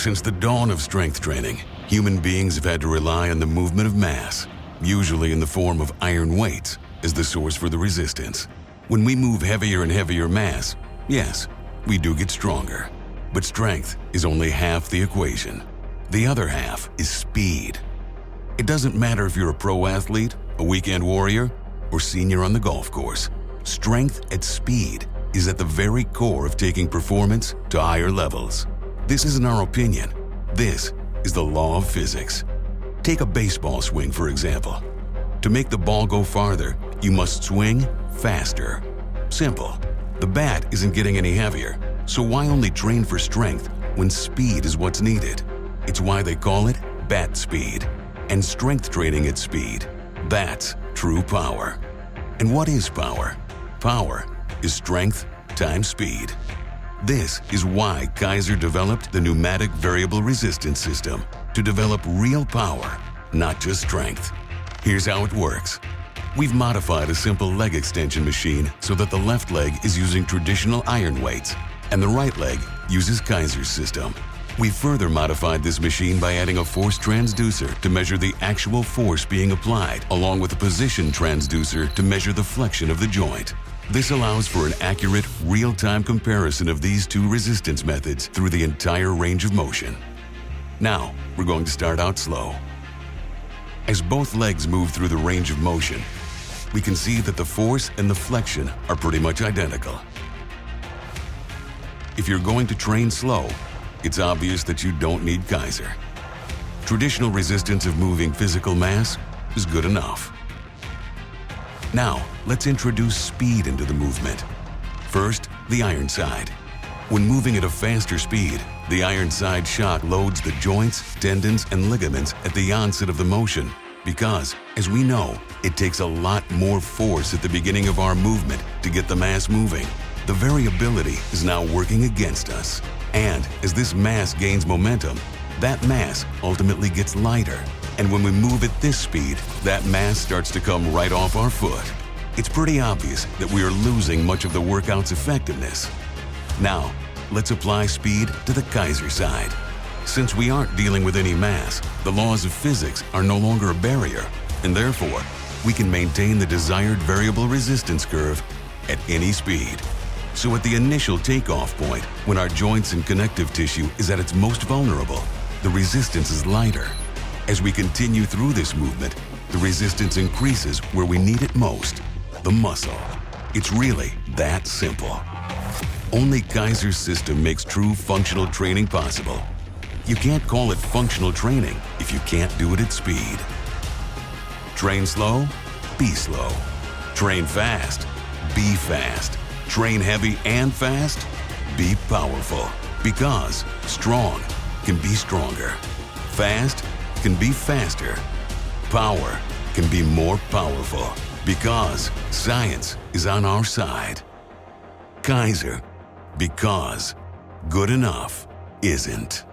Since the dawn of strength training, human beings have had to rely on the movement of mass, usually in the form of iron weights, as the source for the resistance. When we move heavier and heavier mass, yes, we do get stronger. But strength is only half the equation. The other half is speed. It doesn't matter if you're a pro athlete, a weekend warrior, or senior on the golf course. Strength at speed is at the very core of taking performance to higher levels. This isn't our opinion. This is the law of physics. Take a baseball swing, for example. To make the ball go farther, you must swing faster. Simple. The bat isn't getting any heavier, so why only train for strength when speed is what's needed? It's why they call it bat speed. And strength training at speed, that's true power. And what is power? Power is strength times speed. This is why Keiser developed the pneumatic variable resistance system to develop real power, not just strength. Here's how it works. We've modified a simple leg extension machine so that the left leg is using traditional iron weights and the right leg uses Keiser's system. We further modified this machine by adding a force transducer to measure the actual force being applied, along with a position transducer to measure the flexion of the joint. This allows for an accurate, real-time comparison of these two resistance methods through the entire range of motion. Now, we're going to start out slow. As both legs move through the range of motion, we can see that the force and the flexion are pretty much identical. If you're going to train slow, it's obvious that you don't need Keiser. Traditional resistance of moving physical mass is good enough. Now, let's introduce speed into the movement. First, the iron side. When moving at a faster speed, the iron side shock loads the joints, tendons, and ligaments at the onset of the motion because, as we know, it takes a lot more force at the beginning of our movement to get the mass moving. The variability is now working against us. And as this mass gains momentum, that mass ultimately gets lighter. And when we move at this speed, that mass starts to come right off our foot. It's pretty obvious that we are losing much of the workout's effectiveness. Now, let's apply speed to the Keiser side. Since we aren't dealing with any mass, the laws of physics are no longer a barrier, and therefore, we can maintain the desired variable resistance curve at any speed. So at the initial takeoff point, when our joints and connective tissue is at its most vulnerable, the resistance is lighter. As we continue through this movement, the resistance increases where we need it most, the muscle. It's really that simple. Only Keiser's system makes true functional training possible. You can't call it functional training if you can't do it at speed. Train slow, be slow. Train fast, be fast. Train heavy and fast, be powerful. Because strong can be stronger. Fast can be faster. Power can be more powerful. Because science is on our side. Keiser, because good enough isn't.